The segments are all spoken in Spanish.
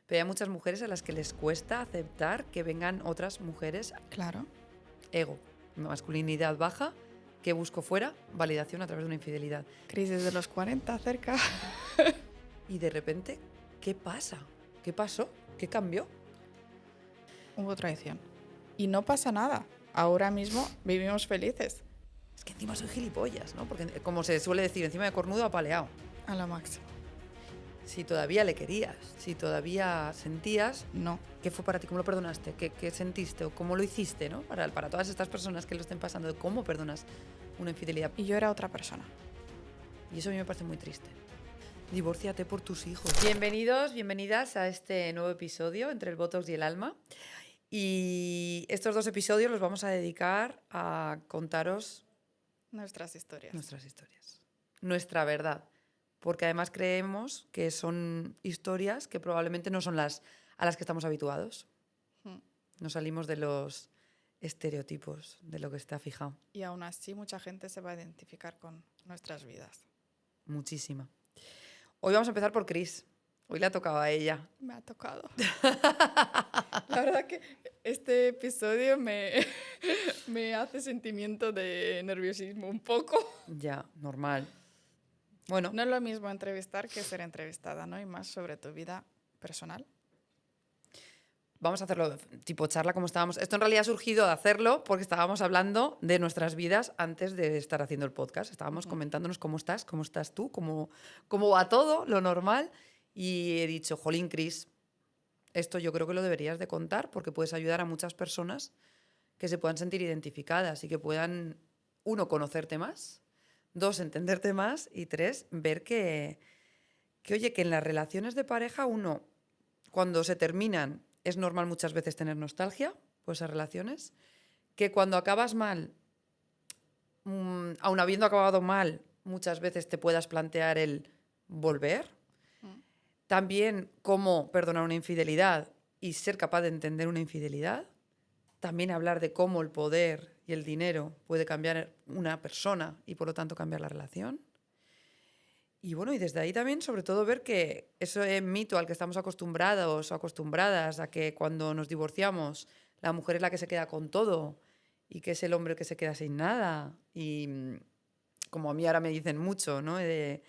Pero hay muchas mujeres a las que les cuesta aceptar que vengan otras mujeres. Claro. Ego, masculinidad baja, que busco fuera, validación a través de una infidelidad. Crisis de los 40 cerca. Y de repente, ¿qué pasa? ¿Qué pasó? ¿Qué cambió? Hubo traición. Y no pasa nada. Ahora mismo vivimos felices. Es que encima soy gilipollas, ¿no? Porque, como se suele decir, encima de cornudo apaleado. A lo máximo. Si todavía le querías, si todavía sentías, No. ¿qué fue para ti? ¿Cómo lo perdonaste? ¿Qué sentiste? ¿O cómo lo hiciste, ¿no? Para todas estas personas que lo estén pasando, ¿cómo perdonas una infidelidad? Y yo era otra persona. Y eso a mí me parece muy triste. Divórciate por tus hijos. Bienvenidos, bienvenidas a este nuevo episodio entre el Botox y el alma. Y estos 2 episodios los vamos a dedicar a contaros Nuestras historias. nuestra verdad. Porque además creemos que son historias que probablemente no son las a las que estamos habituados. Nos salimos de los estereotipos, de lo que está fijado. Y aún así mucha gente se va a identificar con nuestras vidas. Muchísima. Hoy vamos a empezar por Cris. Hoy le ha tocado a ella. Me ha tocado. La verdad que este episodio me hace sentimiento de nerviosismo un poco. Ya, normal. Bueno, No es lo mismo entrevistar que ser entrevistada, ¿no? Y más sobre tu vida personal. vamos a hacerlo tipo charla como estábamos. Esto en realidad ha surgido de hacerlo porque estábamos hablando de nuestras vidas antes de estar haciendo el podcast. Estábamos comentándonos cómo estás tú, cómo va todo, lo normal. Y he dicho, jolín, Cris, esto yo creo que lo deberías de contar porque puedes ayudar a muchas personas que se puedan sentir identificadas y que puedan, 1, conocerte más, 2, entenderte más y 3, ver que oye, que en las relaciones de pareja, uno, cuando se terminan, es normal muchas veces tener nostalgia por esas relaciones, que cuando acabas mal, aun habiendo acabado mal, muchas veces te puedas plantear el volver. También cómo perdonar una infidelidad y ser capaz de entender una infidelidad. También hablar de cómo el poder y el dinero puede cambiar una persona y por lo tanto cambiar la relación. Y bueno, y desde ahí también sobre todo ver que ese mito al que estamos acostumbrados o acostumbradas a que cuando nos divorciamos la mujer es la que se queda con todo y que es el hombre que se queda sin nada. Y como a mí ahora me dicen mucho, ¿no? Oye,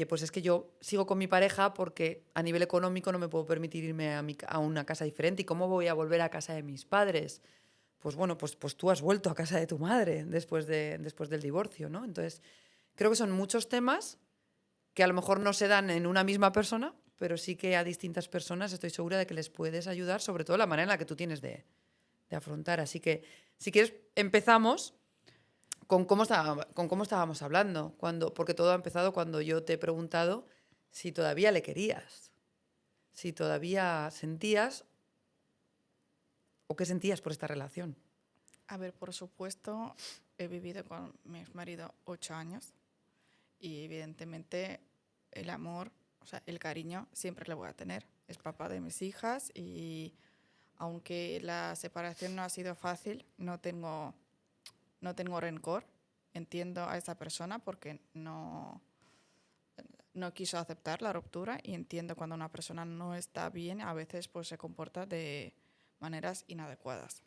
pues es que yo sigo con mi pareja porque a nivel económico no me puedo permitir irme a una casa diferente. ¿Y cómo voy a volver a casa de mis padres? Pues bueno, pues tú has vuelto a casa de tu madre después del divorcio, ¿no? Entonces, creo que son muchos temas que a lo mejor no se dan en una misma persona, pero sí que a distintas personas estoy segura de que les puedes ayudar, sobre todo la manera en la que tú tienes de afrontar. Así que, si quieres, empezamos con cómo estábamos hablando, porque todo ha empezado cuando yo te he preguntado si todavía le querías, si todavía sentías o qué sentías por esta relación. A ver, por supuesto, he vivido con mi exmarido 8 años y evidentemente el amor, o sea, el cariño siempre lo voy a tener. Es papá de mis hijas y aunque la separación no ha sido fácil, no tengo rencor. Entiendo a esa persona porque no quiso aceptar la ruptura y entiendo cuando una persona no está bien, a veces pues se comporta de maneras inadecuadas.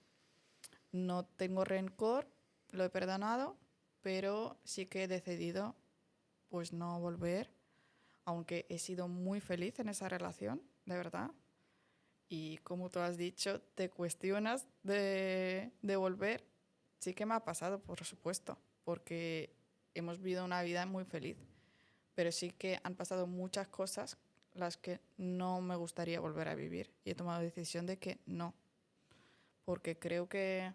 No tengo rencor, lo he perdonado, pero sí que he decidido pues no volver, aunque he sido muy feliz en esa relación, de verdad. Y como tú has dicho, te cuestionas de volver. Sí que me ha pasado, por supuesto, porque hemos vivido una vida muy feliz, pero sí que han pasado muchas cosas las que no me gustaría volver a vivir y he tomado la decisión de que no, porque creo que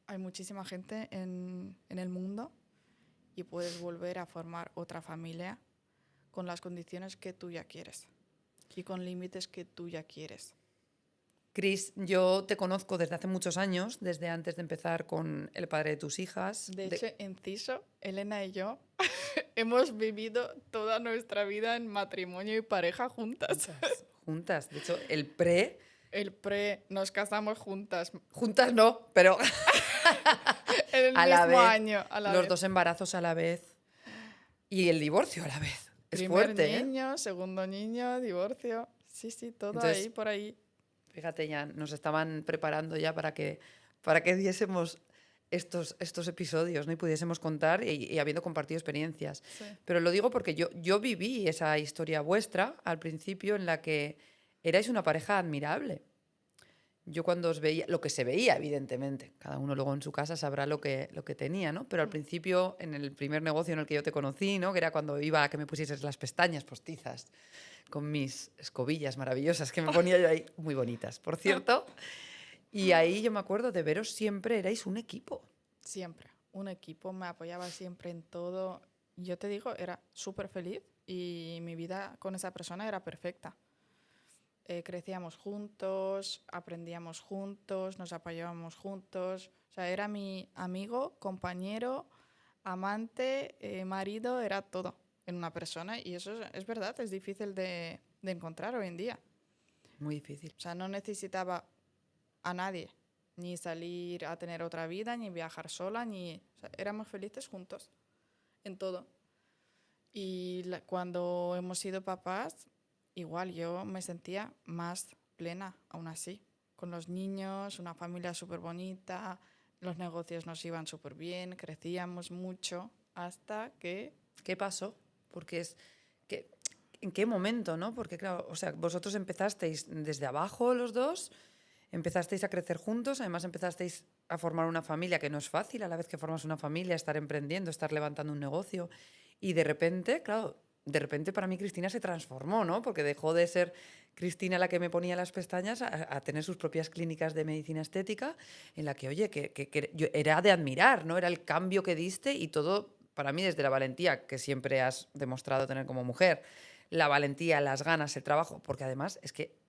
hay muchísima gente en el mundo y puedes volver a formar otra familia con las condiciones que tú ya quieres y con límites que tú ya quieres. Cris, yo te conozco desde hace muchos años, desde antes de empezar con el padre de tus hijas. De hecho, inciso, Elena y yo hemos vivido toda nuestra vida en matrimonio y pareja juntas. Juntas. De hecho, Nos casamos juntas. Juntas no, pero en el a la mismo vez, año. Los 2 embarazos a la vez y el divorcio a la vez. Es Primer fuerte, ¿eh? niño, segundo niño, divorcio. Sí, sí, todo Entonces, ahí, por ahí. fíjate, ya nos estaban preparando ya para que diésemos estos episodios, ¿no? Y pudiésemos contar y habiendo compartido experiencias. Sí. Pero lo digo porque yo viví esa historia vuestra al principio en la que erais una pareja admirable. Yo cuando os veía, lo que se veía, evidentemente, cada uno luego en su casa sabrá lo que tenía, ¿no? Pero al principio, en el primer negocio en el que yo te conocí, ¿no? Que era cuando iba a que me pusieses las pestañas postizas con mis escobillas maravillosas que me ponía yo ahí, muy bonitas, por cierto. Y ahí yo me acuerdo de veros siempre, erais un equipo. Siempre. Un equipo me apoyaba siempre en todo. Yo te digo, era súper feliz y mi vida con esa persona era perfecta. Crecíamos juntos, aprendíamos juntos, nos apoyábamos juntos. O sea, era mi amigo, compañero, amante, marido, era todo en una persona. Y eso es verdad, es difícil de encontrar hoy en día. Muy difícil. O sea, no necesitaba a nadie, ni salir a tener otra vida, ni viajar sola, ni... O sea, éramos felices juntos en todo. Y cuando hemos sido papás, igual yo me sentía más plena, aún así. Con los niños, una familia súper bonita, los negocios nos iban súper bien, crecíamos mucho, hasta que... ¿Qué pasó? Porque ¿en qué momento, no? Porque claro, o sea, vosotros empezasteis desde abajo los dos, empezasteis a crecer juntos, además empezasteis a formar una familia que no es fácil a la vez que formas una familia, estar emprendiendo, estar levantando un negocio. Y de repente, claro, de repente para mí Cristina se transformó, ¿no? Porque dejó de ser Cristina la que me ponía las pestañas a tener sus propias clínicas de medicina estética, en la que, oye, era de admirar, ¿no? Era el cambio que diste y todo, para mí, desde la valentía que siempre has demostrado tener como mujer, la valentía, las ganas, el trabajo, porque además es que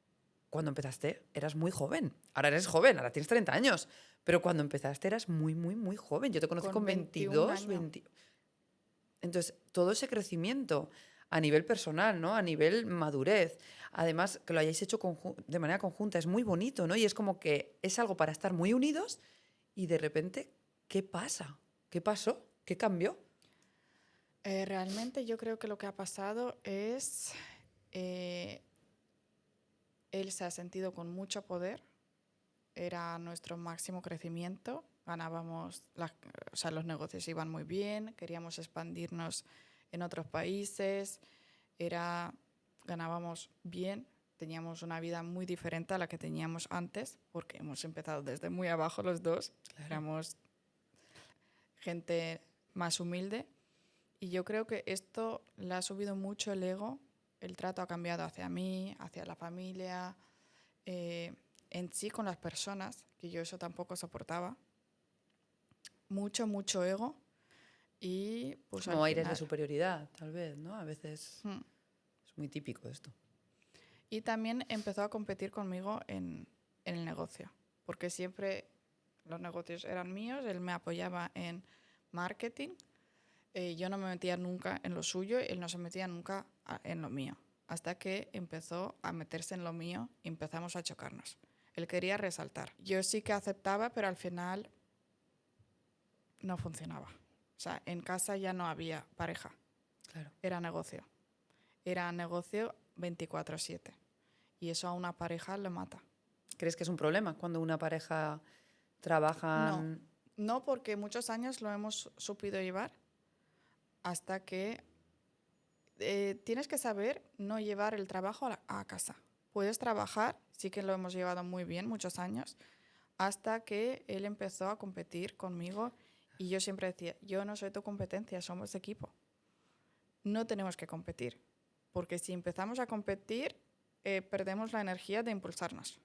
cuando empezaste eras muy joven. Ahora eres joven, ahora tienes 30 años. Pero cuando empezaste eras muy, muy, muy joven. Yo te conocí con con 21 22, años. 20. Entonces, todo ese crecimiento a nivel personal, ¿no? A nivel madurez. Además, que lo hayáis hecho de manera conjunta, es muy bonito, ¿no? Y es como que es algo para estar muy unidos y de repente, ¿qué pasa? ¿Qué pasó? ¿Qué cambió? Realmente yo creo que lo que ha pasado es... eh, él se ha sentido con mucho poder, era nuestro máximo crecimiento, ganábamos, o sea, los negocios iban muy bien, queríamos expandirnos en otros países, ganábamos bien, teníamos una vida muy diferente a la que teníamos antes, porque hemos empezado desde muy abajo los dos, éramos gente más humilde, y yo creo que esto le ha subido mucho el ego, el trato ha cambiado hacia mí, hacia la familia, en sí con las personas, que yo eso tampoco soportaba. Mucho, mucho ego y pues al Como aires de final... superioridad, tal vez, ¿no? A veces Mm. es muy típico esto. Y también empezó a competir conmigo en el negocio, porque siempre los negocios eran míos, él me apoyaba en marketing, yo no me metía nunca en lo suyo, él no se metía nunca en lo mío, hasta que empezó a meterse en lo mío y empezamos a chocarnos. Él quería resaltar. Yo sí que aceptaba, pero al final no funcionaba. O sea, en casa ya no había pareja, Claro. era negocio. Era negocio 24/7. Y eso a una pareja le mata. ¿Crees que es un problema cuando una pareja trabaja? No, no porque muchos años lo hemos supido llevar hasta que tienes que saber no llevar el trabajo a casa. Puedes trabajar, sí que lo hemos llevado muy bien muchos años, hasta que él empezó a competir conmigo y yo siempre decía, yo no soy tu competencia, somos equipo. No tenemos que competir, porque si empezamos a competir, perdemos la energía de impulsarnos.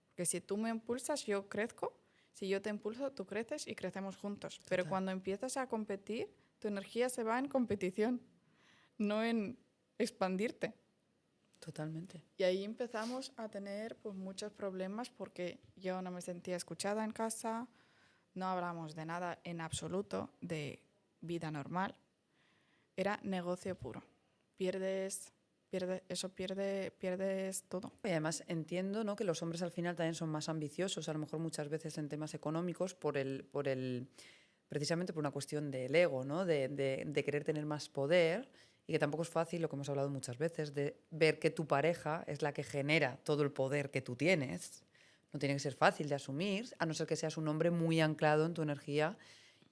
Porque si tú me impulsas, yo crezco, si yo te impulso, tú creces y crecemos juntos. Pero Total. cuando empiezas a competir, tu energía se va en competición, no en expandirte. Totalmente. Y ahí empezamos a tener pues, muchos problemas porque yo no me sentía escuchada en casa, no hablamos de nada en absoluto, de vida normal. Era negocio puro. Pierdes todo. Y además entiendo, ¿no?, que los hombres al final también son más ambiciosos, a lo mejor muchas veces en temas económicos, precisamente por una cuestión del ego, ¿no? De querer tener más poder y que tampoco es fácil, lo que hemos hablado muchas veces, de ver que tu pareja es la que genera todo el poder que tú tienes. No tiene que ser fácil de asumir, a no ser que seas un hombre muy anclado en tu energía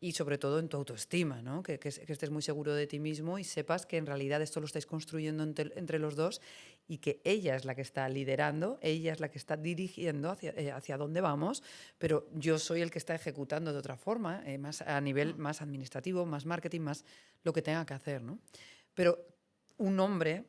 y sobre todo en tu autoestima, ¿no? Que estés muy seguro de ti mismo y sepas que en realidad esto lo estáis construyendo entre los dos y que ella es la que está liderando, ella es la que está dirigiendo hacia dónde vamos, pero yo soy el que está ejecutando de otra forma, más a nivel más administrativo, más marketing, más lo que tenga que hacer, ¿no? Pero un hombre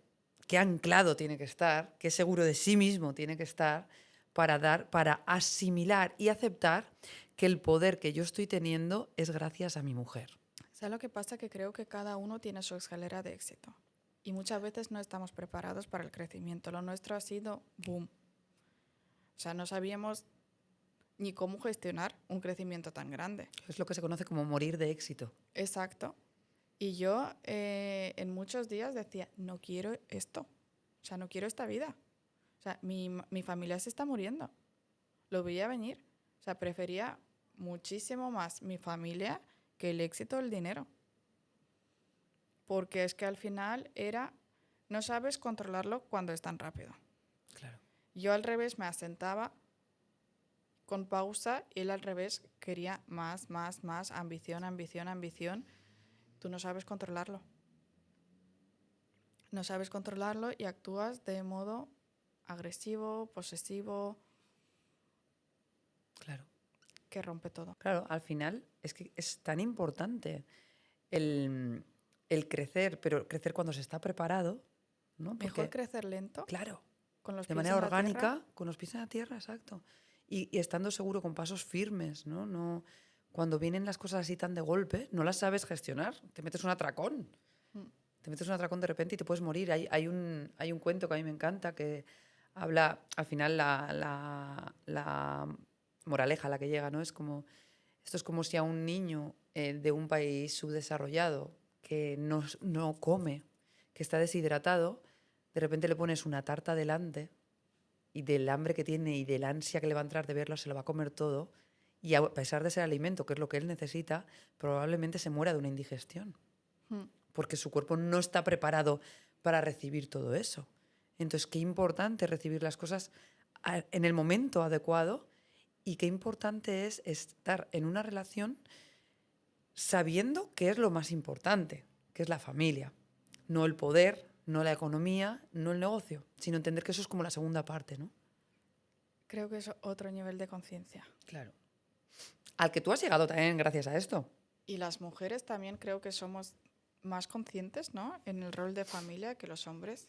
que anclado tiene que estar, que seguro de sí mismo tiene que estar para asimilar y aceptar que el poder que yo estoy teniendo es gracias a mi mujer. ¿Sabes lo que pasa? Que creo que cada uno tiene su escalera de éxito. Y muchas veces no estamos preparados para el crecimiento. Lo nuestro ha sido boom. O sea, no sabíamos ni cómo gestionar un crecimiento tan grande. Es lo que se conoce como morir de éxito. Exacto. Y yo en muchos días decía, no quiero esto. O sea, no quiero esta vida. O sea, mi familia se está muriendo. Lo veía venir. O sea, prefería muchísimo más mi familia que el éxito o el dinero. Porque es que al final no sabes controlarlo cuando es tan rápido. Claro. Yo al revés me asentaba con pausa y él al revés quería más, ambición, ambición, ambición. Tú no sabes controlarlo. No sabes controlarlo y actúas de modo agresivo, posesivo. Claro. Que rompe todo. Claro, al final es que es tan importante el crecer, pero crecer cuando se está preparado, ¿no? Porque, Mejor crecer lento, claro, con los de pies manera en la orgánica, tierra. con los pies en la tierra, exacto. Y estando seguro con pasos firmes, ¿no? No, cuando vienen las cosas así tan de golpe, no las sabes gestionar, te metes un atracón. Mm. Te metes un atracón de repente y te puedes morir. Hay un cuento que a mí me encanta que habla, al final la moraleja a la que llega, ¿no? Esto es como si a un niño de un país subdesarrollado que no come, que está deshidratado, de repente le pones una tarta delante y del hambre que tiene y del ansia que le va a entrar de verlo, se lo va a comer todo. Y a pesar de ser alimento, que es lo que él necesita, probablemente se muera de una indigestión Mm. porque su cuerpo no está preparado para recibir todo eso. Entonces, qué importante recibir las cosas en el momento adecuado y qué importante es estar en una relación sabiendo qué es lo más importante, que es la familia. No el poder, no la economía, no el negocio, sino entender que eso es como la segunda parte, ¿no? Creo que es otro nivel de conciencia. Claro. Al que tú has llegado también gracias a esto. Y las mujeres también creo que somos más conscientes, ¿no? En el rol de familia que los hombres.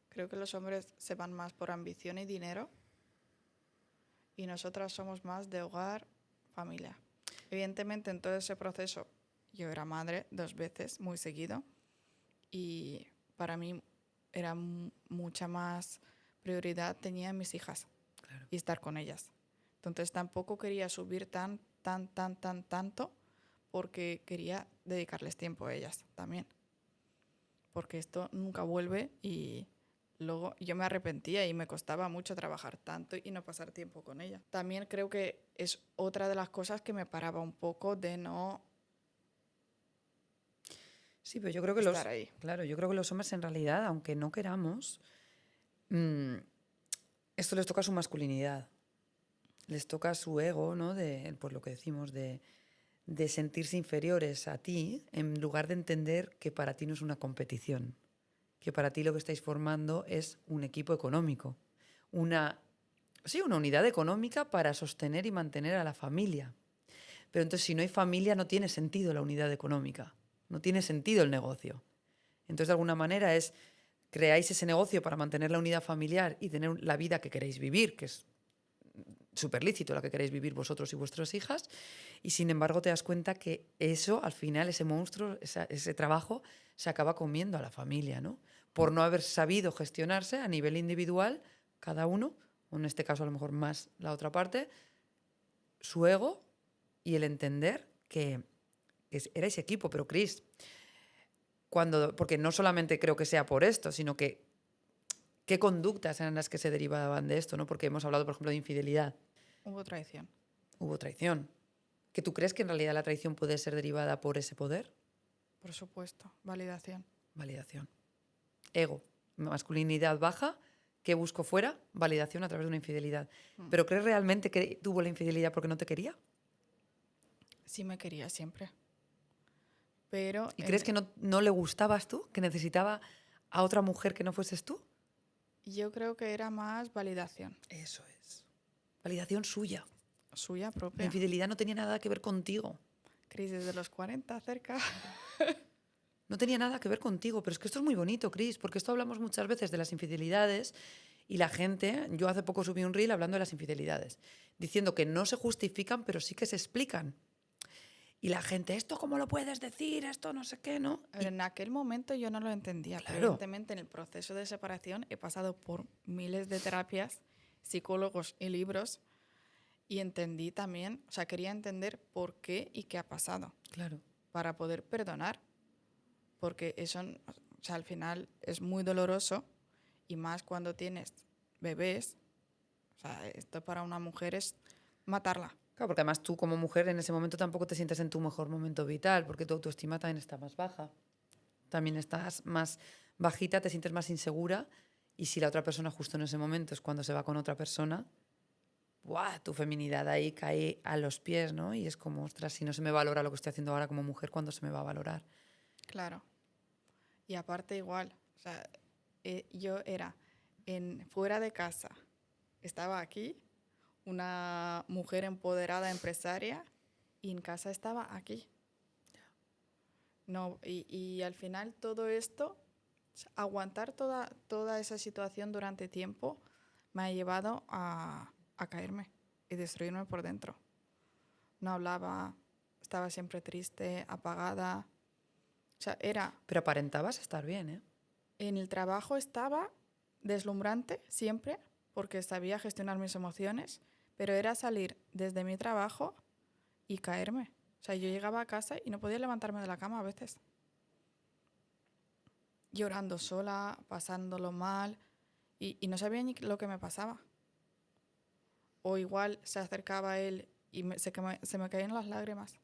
Creo que los hombres se van más por ambición y dinero y nosotras somos más de hogar, familia. Evidentemente en todo ese proceso yo era madre 2 veces, muy seguido, y para mí era mucha más prioridad tenía mis hijas. Claro. Y estar con ellas. Entonces tampoco quería subir tanto porque quería dedicarles tiempo a ellas también. Porque esto nunca vuelve y luego yo me arrepentía y me costaba mucho trabajar tanto y no pasar tiempo con ella. También creo que es otra de las cosas que me paraba un poco de no Sí, pero yo creo que estar ahí. Claro, yo creo que los hombres en realidad, aunque no queramos, esto les toca su masculinidad. Les toca su ego, ¿no? Pues lo que decimos, de sentirse inferiores a ti, en lugar de entender que para ti no es una competición, que para ti lo que estáis formando es un equipo económico, una unidad económica para sostener y mantener a la familia. Pero entonces, si no hay familia, no tiene sentido la unidad económica, no tiene sentido el negocio. Entonces, de alguna manera creáis ese negocio para mantener la unidad familiar y tener la vida que queréis vivir, que es súper lícito la que queréis vivir vosotros y vuestras hijas, y sin embargo te das cuenta que eso, al final, ese monstruo, ese trabajo, se acaba comiendo a la familia, ¿no? Por no haber sabido gestionarse a nivel individual, cada uno, o en este caso a lo mejor más la otra parte, su ego y el entender que erais equipo. Pero Cris, porque no solamente creo que sea por esto, sino que qué conductas eran las que se derivaban de esto, ¿no? Porque hemos hablado, por ejemplo, de infidelidad. Hubo traición. Hubo traición. ¿Que tú crees que en realidad la traición puede ser derivada por ese poder? Por supuesto, validación. Validación. Ego. Masculinidad baja. ¿Qué busco fuera? Validación a través de una infidelidad. ¿Pero crees realmente que tuvo la infidelidad porque no te quería? Sí me quería siempre. Pero ¿Y crees que no le gustabas tú? ¿Que necesitaba a otra mujer que no fueses tú? yo creo que era más validación Eso es. Validación suya. suya La propia. infidelidad no tenía nada que ver contigo. Crisis de los 40 cerca. No tenía nada que ver contigo, pero es que esto es muy bonito, Cris, porque esto hablamos muchas veces de las infidelidades y la gente, yo hace poco subí un reel hablando de las infidelidades, diciendo que no se justifican, pero sí que se explican. Y la gente, ¿esto cómo lo puedes decir? Esto no sé qué, ¿no? Pero en aquel momento yo no lo entendía. Pero Claro. evidentemente en el proceso de separación he pasado por miles de terapias, psicólogos y libros y entendí también, o sea, quería entender por qué y qué ha pasado Claro. para poder perdonar. Porque eso, o sea, al final es muy doloroso y más cuando tienes bebés. O sea, esto para una mujer es matarla. Claro, porque además tú como mujer en ese momento tampoco te sientes en tu mejor momento vital, porque tu autoestima también está más baja. También estás más bajita, te sientes más insegura y si la otra persona justo en ese momento es cuando se va con otra persona, ¡buah! Tu feminidad ahí cae a los pies, ¿no? Y es como, ostras, si no se me valora lo que estoy haciendo ahora como mujer, ¿cuándo se me va a valorar? Claro. Y aparte igual, o sea, yo era fuera de casa, estaba aquí, una mujer empoderada, empresaria, y en casa estaba aquí. No, y al final todo esto, aguantar toda esa situación durante tiempo, me ha llevado a caerme y destruirme por dentro. No hablaba, estaba siempre triste, apagada. O sea, Pero aparentabas estar bien, ¿eh? en el trabajo estaba deslumbrante siempre, porque sabía gestionar mis emociones, pero era salir desde mi trabajo y caerme. O sea, yo llegaba a casa y no podía levantarme de la cama a veces. Llorando sola, pasándolo mal, y no sabía ni lo que me pasaba. O igual se acercaba él y se me caían las lágrimas.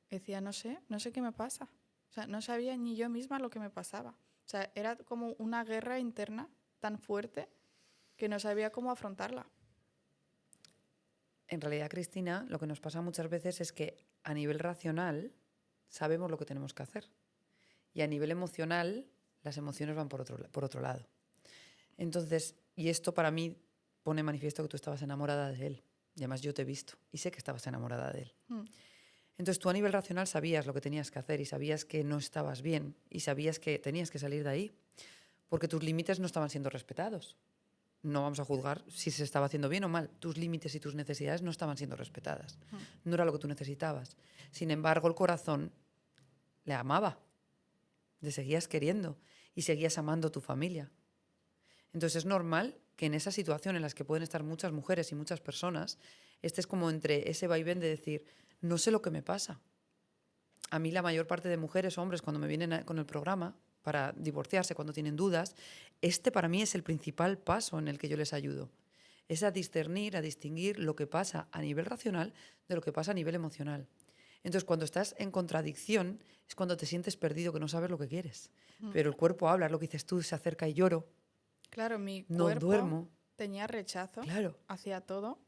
Decía, no sé qué me pasa. O sea, no sabía ni yo misma lo que me pasaba. O sea, era como una guerra interna tan fuerte que no sabía cómo afrontarla. En realidad, Cristina, lo que nos pasa muchas veces es que a nivel racional sabemos lo que tenemos que hacer. Y a nivel emocional, las emociones van por otro lado. Entonces, y esto para mí pone en manifiesto que tú estabas enamorada de él. Y además yo te he visto y sé que estabas enamorada de él. Entonces tú a nivel racional sabías lo que tenías que hacer y sabías que no estabas bien y sabías que tenías que salir de ahí porque tus límites no estaban siendo respetados. No vamos a juzgar si se estaba haciendo bien o mal. Tus límites y tus necesidades no estaban siendo respetadas. No era lo que tú necesitabas. Sin embargo, el corazón le amaba. Le seguías queriendo y seguías amando a tu familia. Entonces es normal que en esa situación en la que pueden estar muchas mujeres y muchas personas, estés como entre ese vaivén de decir, no sé lo que me pasa. A mí la mayor parte de mujeres o hombres cuando me vienen con el programa para divorciarse, cuando tienen dudas, este para mí es el principal paso en el que yo les ayudo. Es a discernir, a distinguir lo que pasa a nivel racional de lo que pasa a nivel emocional. Entonces, cuando estás en contradicción, es cuando te sientes perdido, que no sabes lo que quieres. Pero el cuerpo habla, es lo que dices tú, se acerca y lloro, Claro, mi no cuerpo duermo. tenía rechazo Claro, hacia todo,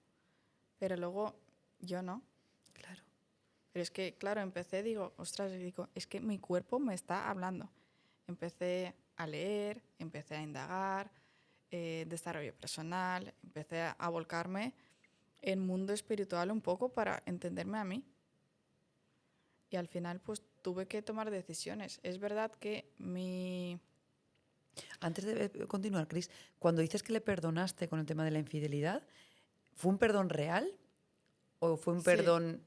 pero luego yo no. claro. Pero es que, claro, digo, ostras, digo, es que mi cuerpo me está hablando. Empecé a leer, empecé a indagar, desarrollo personal, empecé a volcarme en mundo espiritual un poco para entenderme a mí. Y al final, pues tuve que tomar decisiones. Es verdad que Antes de continuar, Cris, cuando dices que le perdonaste con el tema de la infidelidad, ¿fue un perdón real o fue un Sí, perdón...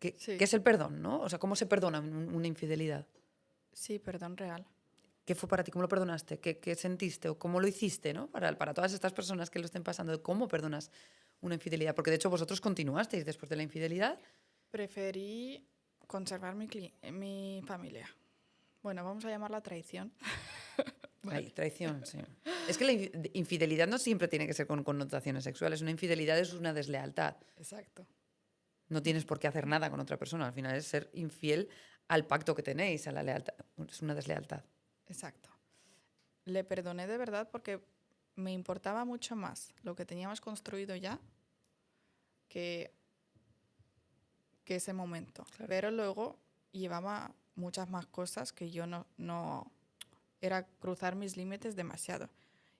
sí, ¿Qué es el perdón, no? O sea, ¿cómo se perdona una infidelidad? sí, perdón real. ¿Qué fue para ti? ¿Cómo lo perdonaste? ¿Qué sentiste? ¿O cómo lo hiciste, no? Para todas estas personas que lo estén pasando, ¿cómo perdonas una infidelidad? Porque de hecho vosotros continuasteis después de la infidelidad. Preferí conservar mi familia. Bueno, vamos a llamarla traición. Ay, traición, sí. Es que la infidelidad no siempre tiene que ser con connotaciones sexuales. Una infidelidad es una deslealtad. Exacto. No tienes por qué hacer nada con otra persona. Al final es ser infiel al pacto que tenéis, a la lealtad. Es una deslealtad. Exacto. Le perdoné de verdad porque me importaba mucho más lo que teníamos construido ya que ese momento. Claro. Pero luego llevaba muchas más cosas que yo no era cruzar mis límites demasiado.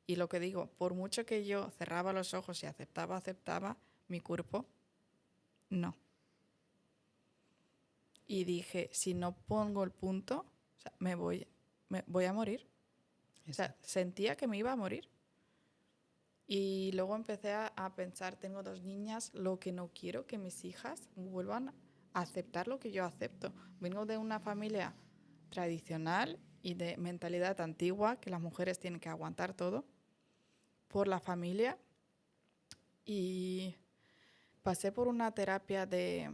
Y lo que digo, por mucho que yo cerraba los ojos y aceptaba mi cuerpo, no. Y dije, si no pongo el punto, o sea, me voy a morir. O sea, Exacto. sentía que me iba a morir. Y luego empecé a pensar, tengo 2 niñas, lo que no quiero que mis hijas vuelvan a aceptar lo que yo acepto. Vengo de una familia tradicional y de mentalidad antigua, que las mujeres tienen que aguantar todo por la familia. Y pasé por una terapia de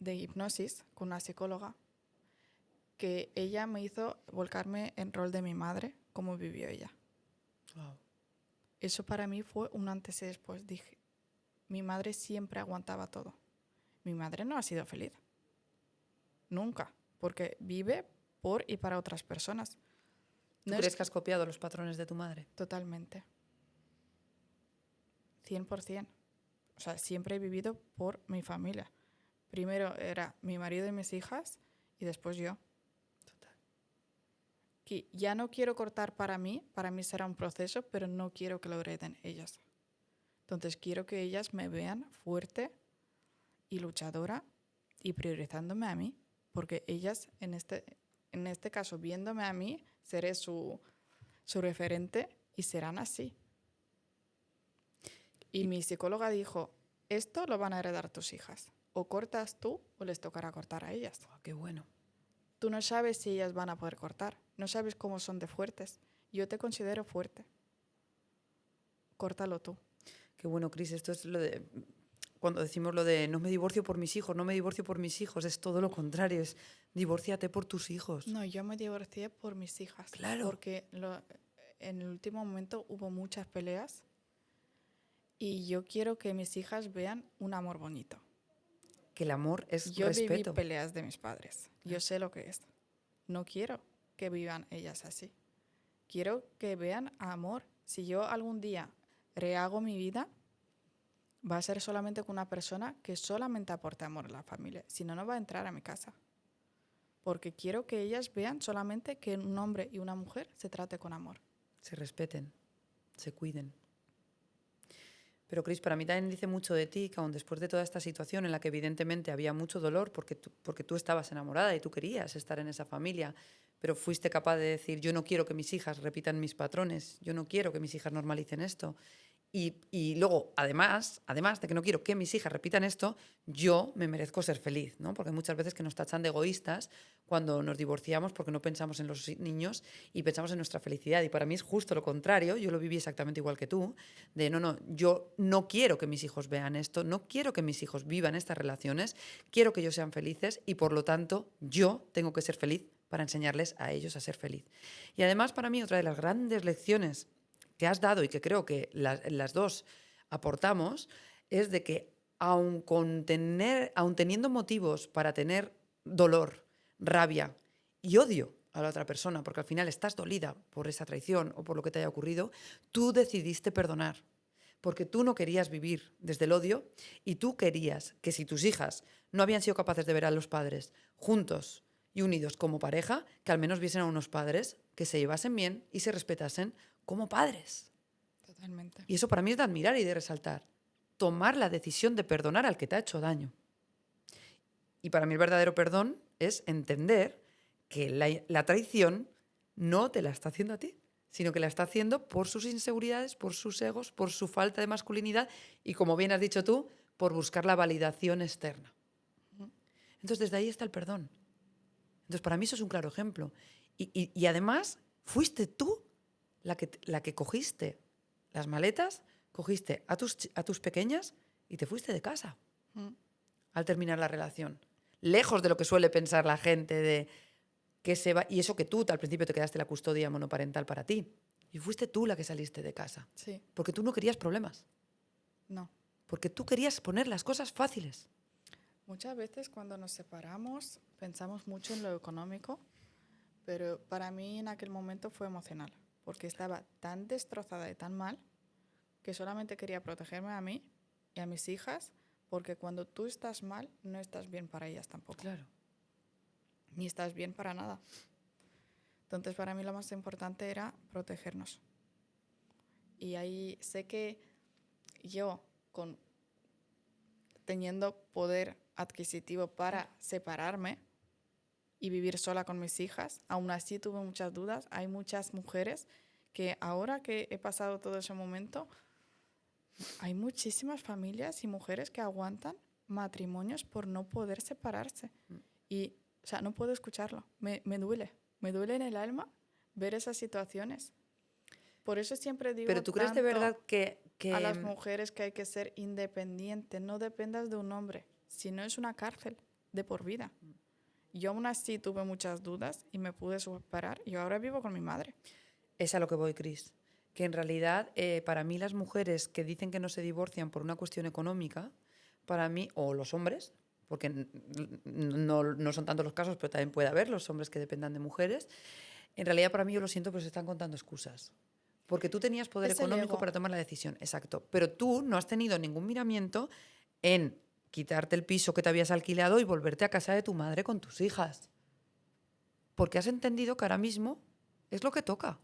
hipnosis con una psicóloga que ella me hizo volcarme en rol de mi madre, como vivió ella. Wow. Eso para mí fue un antes y después. Dije, mi madre siempre aguantaba todo. Mi madre no ha sido feliz. Nunca. Porque vive por y para otras personas. ¿Tú No crees es que has copiado los patrones de tu madre? totalmente. 100%. O sea, siempre he vivido por mi familia. Primero era mi marido y mis hijas y después yo. Total. Que ya no quiero cortar para mí será un proceso, pero no quiero que lo hereden ellas. Entonces quiero que ellas me vean fuerte y luchadora y priorizándome a mí, porque ellas en este caso viéndome a mí seré su referente y serán así. Y mi psicóloga dijo, esto lo van a heredar tus hijas, o cortas tú o les tocará cortar a ellas. Oh, qué bueno. Tú no sabes si ellas van a poder cortar, no sabes cómo son de fuertes. Yo te considero fuerte. Córtalo tú. Qué bueno, Cris. Esto es lo de... Cuando decimos lo de no me divorcio por mis hijos, no me divorcio por mis hijos, es todo lo contrario, es divórciate por tus hijos. No, yo me divorcié por mis hijas. Claro. Porque en el último momento hubo muchas peleas y yo quiero que mis hijas vean un amor bonito. Que el amor es Yo respeto. viví peleas de mis padres. Yo sé lo que es. No quiero que vivan ellas así. Quiero que vean amor. Si yo algún día rehago mi vida, va a ser solamente con una persona que solamente aporte amor a la familia. Si no, no va a entrar a mi casa. Porque quiero que ellas vean solamente que un hombre y una mujer se trate con amor. Se respeten, se cuiden. Pero, Cris, para mí también dice mucho de ti, que aun después de toda esta situación en la que evidentemente había mucho dolor porque tú estabas enamorada y tú querías estar en esa familia, pero fuiste capaz de decir, yo no quiero que mis hijas repitan mis patrones, yo no quiero que mis hijas normalicen esto. Y luego, además de que no quiero que mis hijas repitan esto, yo me merezco ser feliz, ¿no? Porque muchas veces que nos tachan de egoístas cuando nos divorciamos porque no pensamos en los niños y pensamos en nuestra felicidad. Y para mí es justo lo contrario, yo lo viví exactamente igual que tú, de no, yo no quiero que mis hijos vean esto, no quiero que mis hijos vivan estas relaciones, quiero que ellos sean felices y por lo tanto yo tengo que ser feliz para enseñarles a ellos a ser feliz. Y además para mí otra de las grandes lecciones que has dado y que creo que las dos aportamos es de que aun teniendo motivos para tener dolor, rabia y odio a la otra persona, porque al final estás dolida por esa traición o por lo que te haya ocurrido, tú decidiste perdonar, porque tú no querías vivir desde el odio y tú querías que si tus hijas no habían sido capaces de ver a los padres juntos y unidos como pareja, que al menos viesen a unos padres que se llevasen bien y se respetasen como padres. Totalmente. Y eso para mí es de admirar y de resaltar. Tomar la decisión de perdonar al que te ha hecho daño. Y para mí el verdadero perdón es entender que la traición no te la está haciendo a ti, sino que la está haciendo por sus inseguridades, por sus egos, por su falta de masculinidad y, como bien has dicho tú, por buscar la validación externa. Entonces, desde ahí está el perdón. Entonces, para mí eso es un claro ejemplo. Y además, fuiste tú la que cogiste las maletas, cogiste a tus pequeñas y te fuiste de casa al terminar la relación. Lejos de lo que suele pensar la gente de que se va... Y eso que tú al principio te quedaste la custodia monoparental para ti. Y fuiste tú la que saliste de casa. Sí. Porque tú no querías problemas. No. Porque tú querías poner las cosas fáciles. Muchas veces cuando nos separamos pensamos mucho en lo económico, pero para mí en aquel momento fue emocional, porque estaba tan destrozada y tan mal que solamente quería protegerme a mí y a mis hijas, porque cuando tú estás mal no estás bien para ellas tampoco, Claro. ni estás bien para nada. Entonces para mí lo más importante era protegernos. Y ahí sé que yo, teniendo poder adquisitivo para separarme y vivir sola con mis hijas, aún así tuve muchas dudas. Hay muchas mujeres que ahora que he pasado todo ese momento, hay muchísimas familias y mujeres que aguantan matrimonios por no poder separarse. Y, o sea, no puedo escucharlo. Me duele en el alma ver esas situaciones. Por eso siempre digo Pero ¿tú crees de verdad a las mujeres que hay que ser independiente, no dependas de un hombre, si no es una cárcel de por vida. Yo aún así tuve muchas dudas y me pude superar y ahora vivo con mi madre. Es a lo que voy, Cris? Que en realidad, para mí las mujeres que dicen que no se divorcian por una cuestión económica, para mí, o los hombres, porque no son tantos los casos, pero también puede haber los hombres que dependan de mujeres, en realidad para mí, yo lo siento, pero se están contando excusas. Porque tú tenías poder Es el económico ego. para tomar la decisión, exacto. Pero tú no has tenido ningún miramiento en quitarte el piso que te habías alquilado y volverte a casa de tu madre con tus hijas. Porque has entendido que ahora mismo es lo que toca.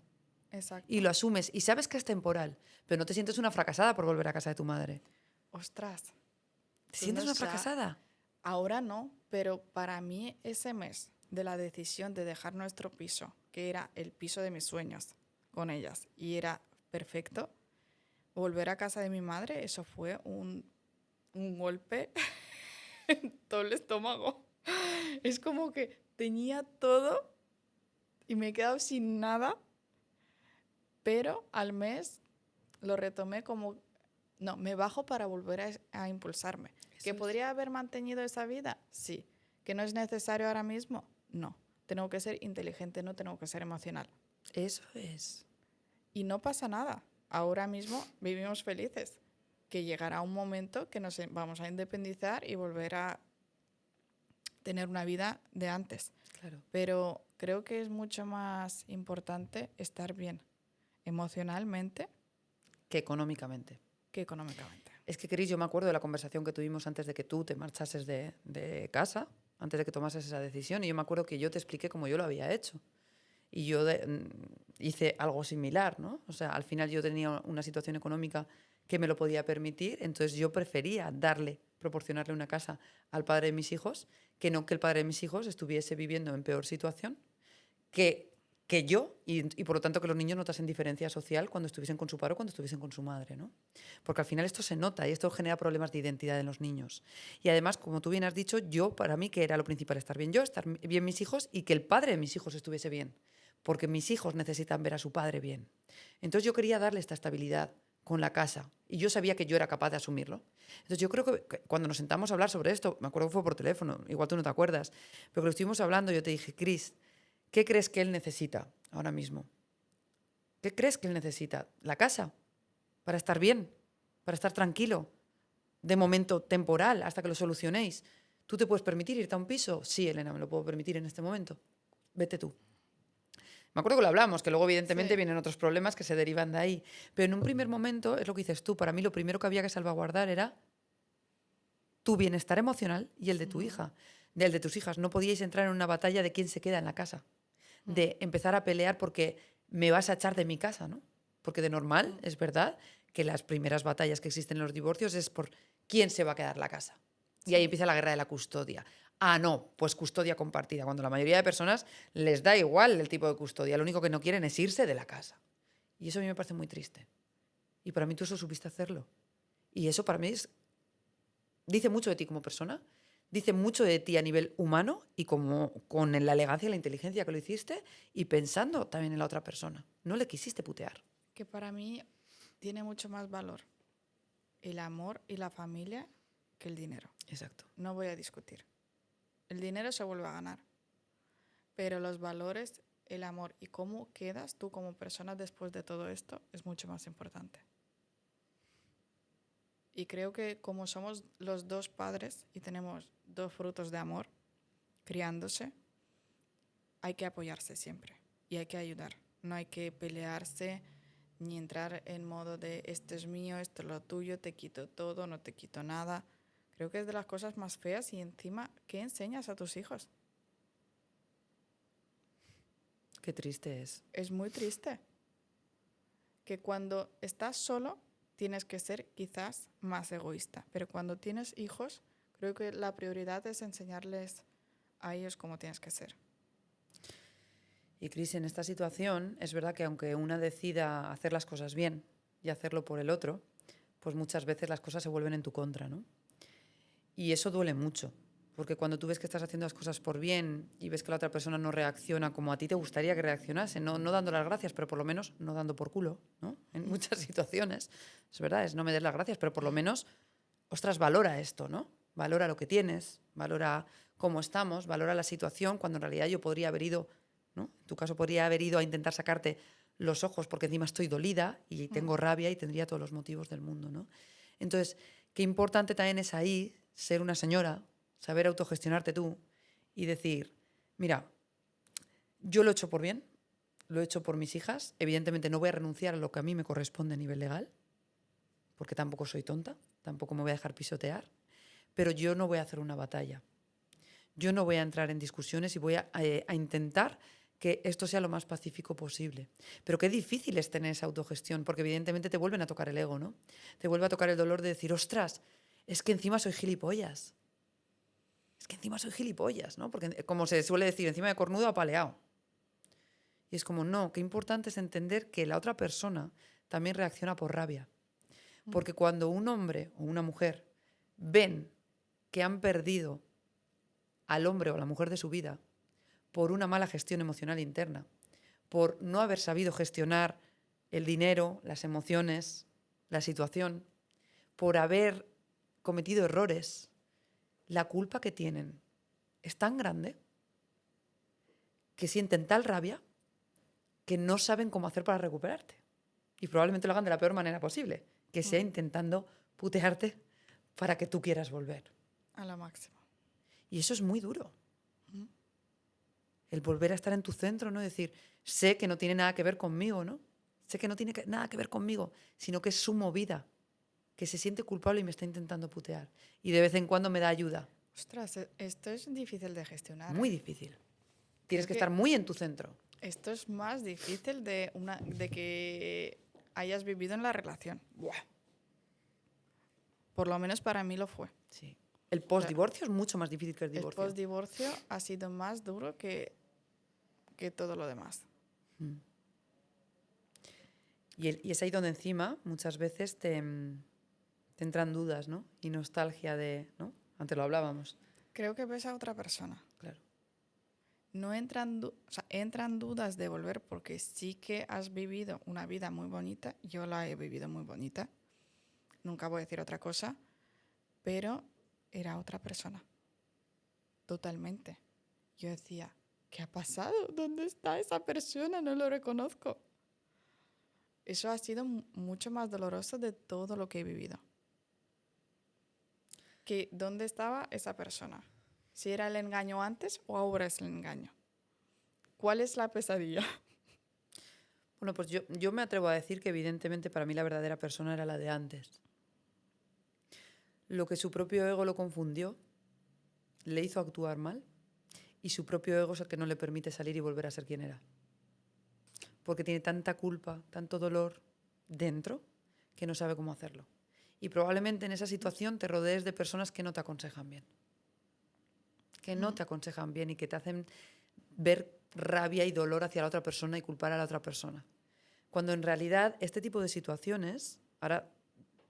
Exacto. Y lo asumes y sabes que es temporal, pero no te sientes una fracasada por volver a casa de tu madre. Ostras. ¿Te sientes una fracasada? Ahora no, pero para mí ese mes de la decisión de dejar nuestro piso, que era el piso de mis sueños con ellas, y era perfecto, volver a casa de mi madre, eso fue un golpe en todo el estómago. Es como que tenía todo y me he quedado sin nada, pero al mes lo retomé como, no, me bajo para volver a impulsarme. ¿Que podría haber mantenido esa vida? Sí. ¿Que no es necesario ahora mismo? No. Tengo que ser inteligente, no tengo que ser emocional. Eso es. Y no pasa nada. Ahora mismo vivimos felices. Que llegará un momento que nos vamos a independizar y volver a tener una vida de antes. Claro. Pero creo que es mucho más importante estar bien emocionalmente Que económicamente. que económicamente. Es que, Cris, yo me acuerdo de la conversación que tuvimos antes de que tú te marchases de casa, antes de que tomases esa decisión, y yo me acuerdo que yo te expliqué cómo yo lo había hecho. Y yo hice algo similar, ¿no? O sea, al final yo tenía una situación económica que me lo podía permitir, entonces yo prefería proporcionarle una casa al padre de mis hijos, que no que el padre de mis hijos estuviese viviendo en peor situación que yo, y por lo tanto que los niños notasen diferencia social cuando estuviesen con su padre o cuando estuviesen con su madre, ¿no? Porque al final esto se nota y esto genera problemas de identidad en los niños. Y además, como tú bien has dicho, para mí que era lo principal, estar bien yo, estar bien mis hijos y que el padre de mis hijos estuviese bien, porque mis hijos necesitan ver a su padre bien. Entonces yo quería darle esta estabilidad con la casa y yo sabía que yo era capaz de asumirlo. Entonces yo creo que cuando nos sentamos a hablar sobre esto, me acuerdo que fue por teléfono, igual tú no te acuerdas, pero que lo estuvimos hablando, yo te dije, Cris, ¿qué crees que él necesita ahora mismo? ¿Qué crees que él necesita? ¿La casa? ¿Para estar bien? ¿Para estar tranquilo? De momento temporal, hasta que lo solucionéis. ¿Tú te puedes permitir irte a un piso? Sí, Elena, me lo puedo permitir en este momento. Vete tú. Me acuerdo que lo hablamos, que luego evidentemente Sí. vienen otros problemas que se derivan de ahí. Pero en un primer momento, es lo que dices tú, para mí lo primero que había que salvaguardar era tu bienestar emocional y el de tu hija, del de tus hijas. No podíais entrar en una batalla de quién se queda en la casa, de empezar a pelear porque me vas a echar de mi casa, ¿no? Porque de normal, es verdad, que las primeras batallas que existen en los divorcios es por quién se va a quedar la casa. Y ahí empieza la guerra de la custodia. Ah, no, pues custodia compartida, cuando la mayoría de personas les da igual el tipo de custodia, lo único que no quieren es irse de la casa. Y eso a mí me parece muy triste. Y para mí tú eso supiste hacerlo. Y eso para mí dice mucho de ti como persona, dice mucho de ti a nivel humano y como con la elegancia y la inteligencia que lo hiciste y pensando también en la otra persona. No le quisiste putear. Que para mí tiene mucho más valor el amor y la familia que el dinero. Exacto. No voy a discutir. El dinero se vuelve a ganar, pero los valores, el amor y cómo quedas tú como persona después de todo esto es mucho más importante. Y creo que como somos los dos padres y tenemos dos frutos de amor criándose, hay que apoyarse siempre y hay que ayudar. No hay que pelearse ni entrar en modo de esto es mío, esto es lo tuyo, te quito todo, no te quito nada. Creo que es de las cosas más feas y encima, ¿qué enseñas a tus hijos? Qué triste es. Es muy triste. Que cuando estás solo tienes que ser quizás más egoísta, pero cuando tienes hijos, creo que la prioridad es enseñarles a ellos cómo tienes que ser. Y Cris, en esta situación es verdad que aunque una decida hacer las cosas bien y hacerlo por el otro, pues muchas veces las cosas se vuelven en tu contra, ¿no? Y eso duele mucho, porque cuando tú ves que estás haciendo las cosas por bien y ves que la otra persona no reacciona como a ti te gustaría que reaccionase, no dando las gracias, pero por lo menos no dando por culo, ¿no? En muchas situaciones, es verdad, es no me des las gracias, pero por lo menos, ostras, valora esto, ¿no? Valora lo que tienes, valora cómo estamos, valora la situación, cuando en realidad yo podría haber ido, ¿no? En tu caso podría haber ido a intentar sacarte los ojos porque encima estoy dolida y tengo rabia y tendría todos los motivos del mundo, ¿no? Entonces, qué importante también es ahí ser una señora, saber autogestionarte tú y decir, mira, yo lo he hecho por bien, lo he hecho por mis hijas, evidentemente no voy a renunciar a lo que a mí me corresponde a nivel legal, porque tampoco soy tonta, tampoco me voy a dejar pisotear, pero yo no voy a hacer una batalla. Yo no voy a entrar en discusiones y voy a intentar que esto sea lo más pacífico posible. Pero qué difícil es tener esa autogestión, porque evidentemente te vuelven a tocar el ego, ¿no? Te vuelve a tocar el dolor de decir, ostras, es que encima soy gilipollas. Es que encima soy gilipollas, ¿no? Porque como se suele decir, encima de cornudo apaleado. Y es como, no, qué importante es entender que la otra persona también reacciona por rabia. Porque cuando un hombre o una mujer ven que han perdido al hombre o a la mujer de su vida por una mala gestión emocional interna, por no haber sabido gestionar el dinero, las emociones, la situación, por haber cometido errores, la culpa que tienen es tan grande que sienten tal rabia que no saben cómo hacer para recuperarte. Y probablemente lo hagan de la peor manera posible, que sea intentando putearte para que tú quieras volver. A la máxima. Y eso es muy duro. El volver a estar en tu centro, ¿no? Decir, sé que no tiene nada que ver conmigo, ¿no? Sé que no tiene nada que ver conmigo, sino que es su movida, que se siente culpable y me está intentando putear. Y de vez en cuando me da ayuda. Ostras, esto es difícil de gestionar. Muy difícil. Tienes Creo que estar muy en tu centro. Esto es más difícil de que hayas vivido en la relación. Buah. Por lo menos para mí lo fue. Sí. El post-divorcio es mucho más difícil que el divorcio. El post-divorcio ha sido más duro que todo lo demás. Y es ahí donde encima muchas veces te entran dudas, ¿no? Y nostalgia de, ¿no? Antes lo hablábamos. Creo que ves a otra persona. Claro. No entran, entran dudas de volver porque sí que has vivido una vida muy bonita. Yo la he vivido muy bonita. Nunca voy a decir otra cosa. Pero era otra persona. Totalmente. Yo decía, ¿qué ha pasado? ¿Dónde está esa persona? No lo reconozco. Eso ha sido mucho más doloroso de todo lo que he vivido. Que ¿dónde estaba esa persona? Si era el engaño antes o ahora es el engaño. ¿Cuál es la pesadilla? Bueno, pues yo me atrevo a decir que evidentemente para mí la verdadera persona era la de antes. Lo que su propio ego lo confundió, le hizo actuar mal y su propio ego es el que no le permite salir y volver a ser quien era. Porque tiene tanta culpa, tanto dolor dentro que no sabe cómo hacerlo. Y probablemente en esa situación te rodees de personas que no te aconsejan bien. Que no te aconsejan bien y que te hacen ver rabia y dolor hacia la otra persona y culpar a la otra persona. Cuando en realidad este tipo de situaciones, ahora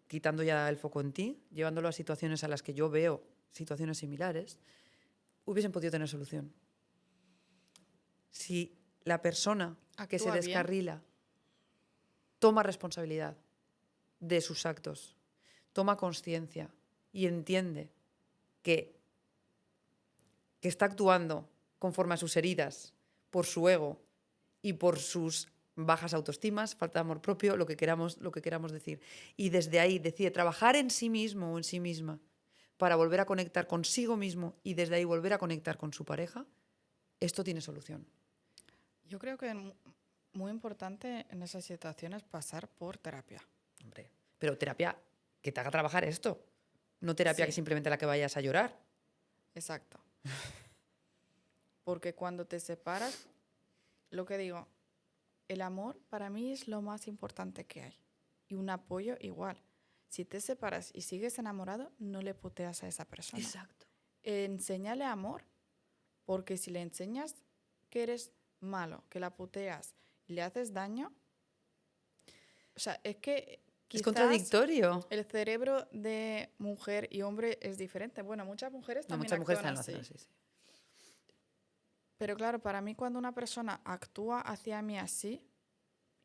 quitando ya el foco en ti, llevándolo a situaciones a las que yo veo situaciones similares, hubiesen podido tener solución. Si la persona que se Actúa bien. descarrila toma responsabilidad de sus actos, toma conciencia y entiende que está actuando conforme a sus heridas, por su ego y por sus bajas autoestimas, falta de amor propio, lo que queramos decir. Y desde ahí decide trabajar en sí mismo o en sí misma para volver a conectar consigo mismo y desde ahí volver a conectar con su pareja, esto tiene solución. Yo creo que muy importante en esas situaciones pasar por terapia. Hombre, pero terapia que te haga trabajar esto, no terapia Sí. que simplemente la que vayas a llorar. Exacto. Porque cuando te separas, lo que digo, el amor para mí es lo más importante que hay. Y un apoyo igual. Si te separas y sigues enamorado, no le puteas a esa persona. Exacto. Enséñale amor, porque si le enseñas que eres malo, que la puteas y le haces daño, o sea, es que Es quizás contradictorio. el cerebro de mujer y hombre es diferente. Bueno, muchas mujeres No, también muchas mujeres actúan también lo así. hacen así, sí. Pero claro, para mí cuando una persona actúa hacia mí así,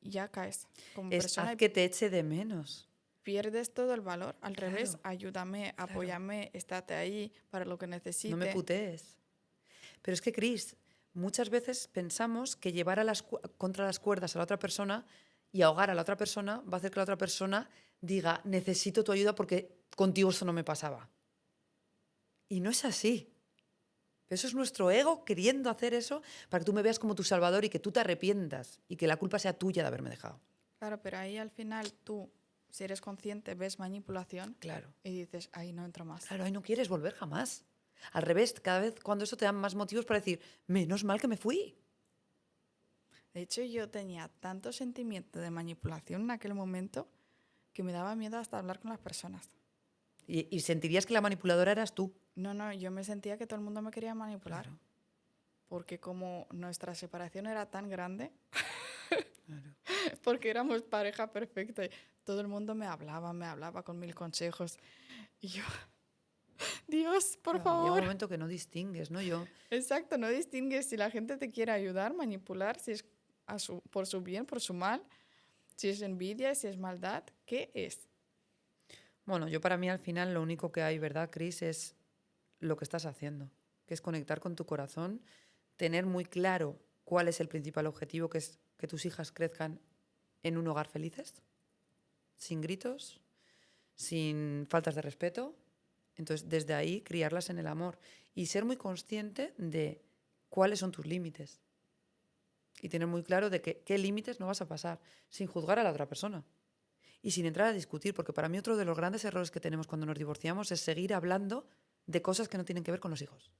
ya caes como Es persona haz y que te eche de menos. pierdes todo el valor. Al revés, Claro, ayúdame, claro. apóyame, estate ahí para lo que No me necesite. putees. Pero es que, Cris, muchas veces pensamos que llevar contra las cuerdas a la otra persona y ahogar a la otra persona va a hacer que la otra persona diga, necesito tu ayuda porque contigo eso no me pasaba. Y no es así. Eso es nuestro ego queriendo hacer eso para que tú me veas como tu salvador y que tú te arrepientas y que la culpa sea tuya de haberme dejado. Claro, pero ahí al final tú, si eres consciente, ves manipulación Claro. y dices, ahí no entro más. Claro, ahí no quieres volver jamás. Al revés, cada vez cuando eso te da más motivos para decir, menos mal que me fui. De hecho, yo tenía tanto sentimiento de manipulación en aquel momento que me daba miedo hasta hablar con las personas. Y sentirías que la manipuladora eras tú. No, yo me sentía que todo el mundo me quería manipular. Claro. Porque como nuestra separación era tan grande, Claro. porque éramos pareja perfecta, y todo el mundo me hablaba con 1000 consejos. Y yo, Dios, por Claro, llega un favor. momento que no distingues, ¿no? Yo, Exacto, no distingues si la gente te quiere ayudar, manipular, si es por su bien, por su mal, si es envidia, si es maldad, ¿qué es? bueno, yo para mí al final lo único que hay, ¿verdad, Cris? Es lo que estás haciendo, que es conectar con tu corazón, tener muy claro cuál es el principal objetivo, que es que tus hijas crezcan en un hogar felices, sin gritos, sin faltas de respeto. Entonces, desde ahí, criarlas en el amor y ser muy consciente de cuáles son tus límites y tener muy claro de qué límites no vas a pasar, sin juzgar a la otra persona y sin entrar a discutir, porque para mí otro de los grandes errores que tenemos cuando nos divorciamos es seguir hablando de cosas que no tienen que ver con los hijos.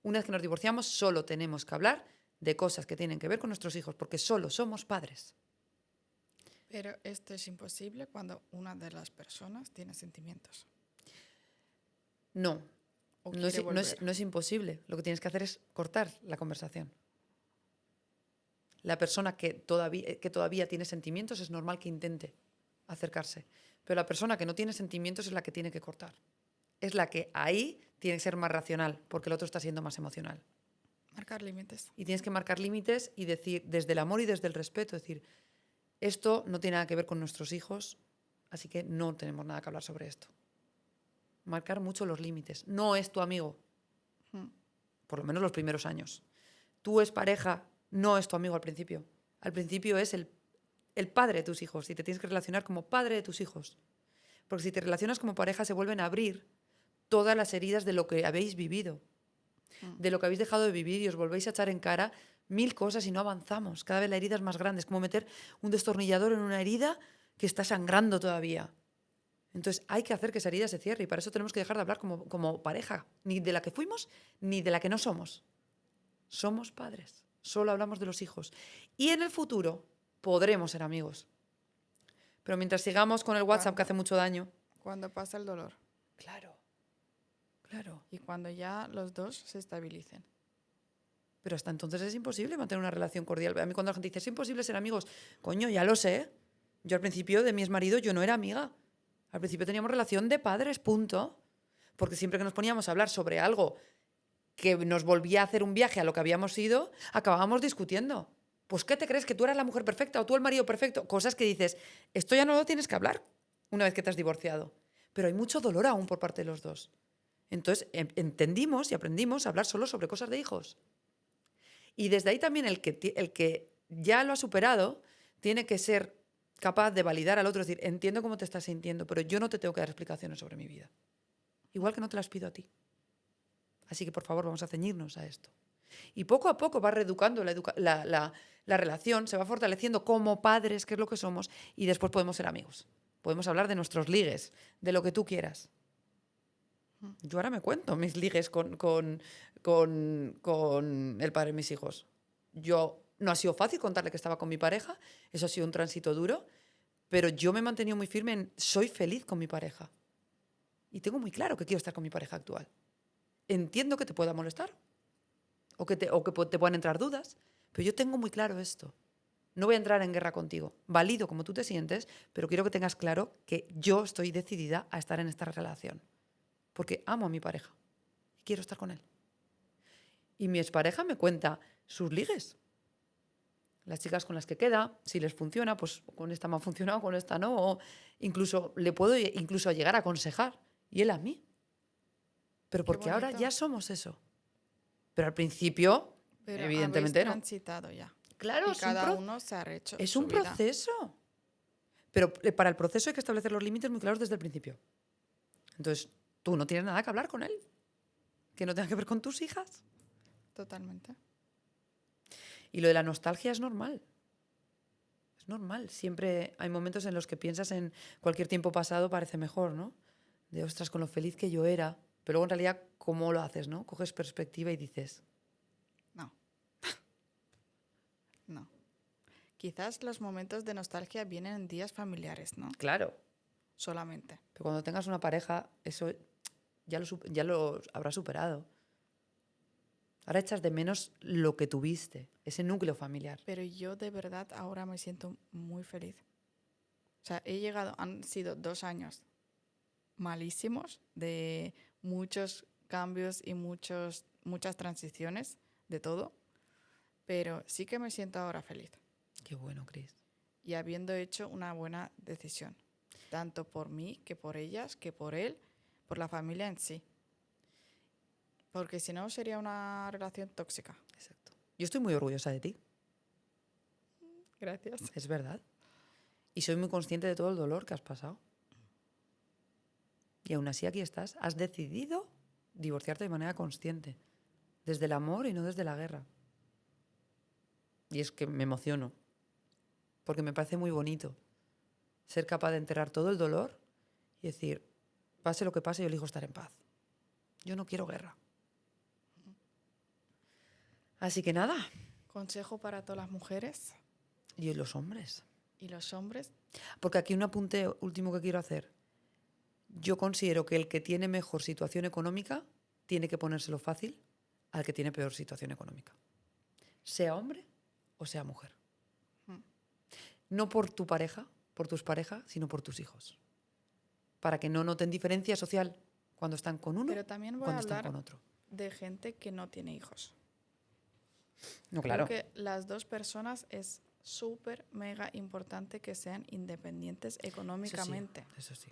Una vez que nos divorciamos, solo tenemos que hablar de cosas que tienen que ver con nuestros hijos, porque solo somos padres. Pero esto es imposible cuando una de las personas tiene sentimientos No, o no es, quiere no es- volver. no es imposible. Lo que tienes que hacer es cortar la conversación. La persona que todavía tiene sentimientos es normal que intente acercarse, pero la persona que no tiene sentimientos es la que tiene que cortar. Es la que ahí tiene que ser más racional, porque el otro está siendo más emocional. Marcar límites. Y tienes que marcar límites y decir, desde el amor y desde el respeto, decir, esto no tiene nada que ver con nuestros hijos, así que no tenemos nada que hablar sobre esto. Marcar mucho los límites. No es tu amigo, Mm. por lo menos los primeros años. Tú es pareja, no es tu amigo al principio. Al principio es el padre de tus hijos y te tienes que relacionar como padre de tus hijos. Porque si te relacionas como pareja se vuelven a abrir todas las heridas de lo que habéis vivido, de lo que habéis dejado de vivir y os volvéis a echar en cara 1000 cosas y no avanzamos. Cada vez la herida es más grande. Es como meter un destornillador en una herida que está sangrando todavía. Entonces hay que hacer que esa herida se cierre y para eso tenemos que dejar de hablar como pareja, ni de la que fuimos ni de la que no somos. Somos padres, solo hablamos de los hijos. Y en el futuro podremos ser amigos. Pero mientras sigamos con el WhatsApp que hace mucho daño. Cuando pasa el dolor Claro, claro. y cuando ya los dos se estabilicen. Pero hasta entonces es imposible mantener una relación cordial. A mí cuando la gente dice, es imposible ser amigos, coño, ya lo sé. Yo al principio de mi exmarido yo no era amiga. Al principio teníamos relación de padres, punto. Porque siempre que nos poníamos a hablar sobre algo que nos volvía a hacer un viaje a lo que habíamos ido, acabábamos discutiendo. Pues ¿qué te crees? ¿Que tú eras la mujer perfecta o tú el marido perfecto? Cosas que dices, esto ya no lo tienes que hablar una vez que te has divorciado. Pero hay mucho dolor aún por parte de los dos. Entonces entendimos y aprendimos a hablar solo sobre cosas de hijos. Y desde ahí también el que ya lo ha superado tiene que ser capaz de validar al otro, es decir, entiendo cómo te estás sintiendo, pero yo no te tengo que dar explicaciones sobre mi vida. igual que no te las pido a ti. Así que, por favor, vamos a ceñirnos a esto. Y poco a poco va reeducando la relación, se va fortaleciendo como padres, que es lo que somos, y después podemos ser amigos. Podemos hablar de nuestros ligues, de lo que tú quieras. Yo ahora me cuento mis ligues con el padre de mis hijos. No ha sido fácil contarle que estaba con mi pareja, eso ha sido un tránsito duro, pero yo me he mantenido muy firme en soy feliz con mi pareja. Y tengo muy claro que quiero estar con mi pareja actual. Entiendo que te pueda molestar o que te puedan entrar dudas, pero yo tengo muy claro esto. No voy a entrar en guerra contigo. Valido como tú te sientes, pero quiero que tengas claro que yo estoy decidida a estar en esta relación. Porque amo a mi pareja y quiero estar con él. Y mi expareja me cuenta sus ligues. Las chicas con las que queda, si les funciona, pues con esta me ha funcionado, con esta no. O incluso le puedo incluso llegar a aconsejar. Y él a mí. Pero porque ahora ya somos eso. Pero al principio, Pero evidentemente habéis no. transitado ya. Claro, Y cada uno se ha hecho es su un vida. proceso. Pero para el proceso hay que establecer los límites muy claros desde el principio. Entonces, tú no tienes nada que hablar con él. Que no tenga que ver con tus hijas. Totalmente. Y lo de la nostalgia es normal. Es normal. Siempre hay momentos en los que piensas en cualquier tiempo pasado parece mejor, ¿no? De ostras, con lo feliz que yo era. Pero luego en realidad, ¿cómo lo haces, no? Coges perspectiva y dices... No. No. Quizás los momentos de nostalgia vienen en días familiares, ¿no? Claro. Solamente. Pero cuando tengas una pareja, eso ya lo habrás superado. Ahora echas de menos lo que tuviste, ese núcleo familiar. Pero yo de verdad ahora me siento muy feliz. O sea, han sido 2 años malísimos de muchos cambios y muchas transiciones de todo, pero sí que me siento ahora feliz. Qué bueno, Cris. Y habiendo hecho una buena decisión, tanto por mí, que por ellas, que por él, por la familia en sí. Porque si no sería una relación tóxica. Exacto. Yo estoy muy orgullosa de ti. Gracias. Es verdad. Y soy muy consciente de todo el dolor que has pasado. Y aún así aquí estás. Has decidido divorciarte de manera consciente. Desde el amor y no desde la guerra. Y es que me emociono. Porque me parece muy bonito ser capaz de enterrar todo el dolor y decir, pase lo que pase, yo elijo estar en paz. Yo no quiero guerra. Así que nada. Consejo para todas las mujeres. Y los hombres. Y los hombres. Porque aquí un apunte último que quiero hacer. Yo considero que el que tiene mejor situación económica tiene que ponérselo fácil al que tiene peor situación económica. Sea hombre o sea mujer. No por tu pareja, por tus parejas, sino por tus hijos. Para que no noten diferencia social cuando están con uno Pero también voy a cuando están hablar con otro. de gente que no tiene hijos. No, claro. Creo que las dos personas es súper, mega importante que sean independientes económicamente. Eso sí.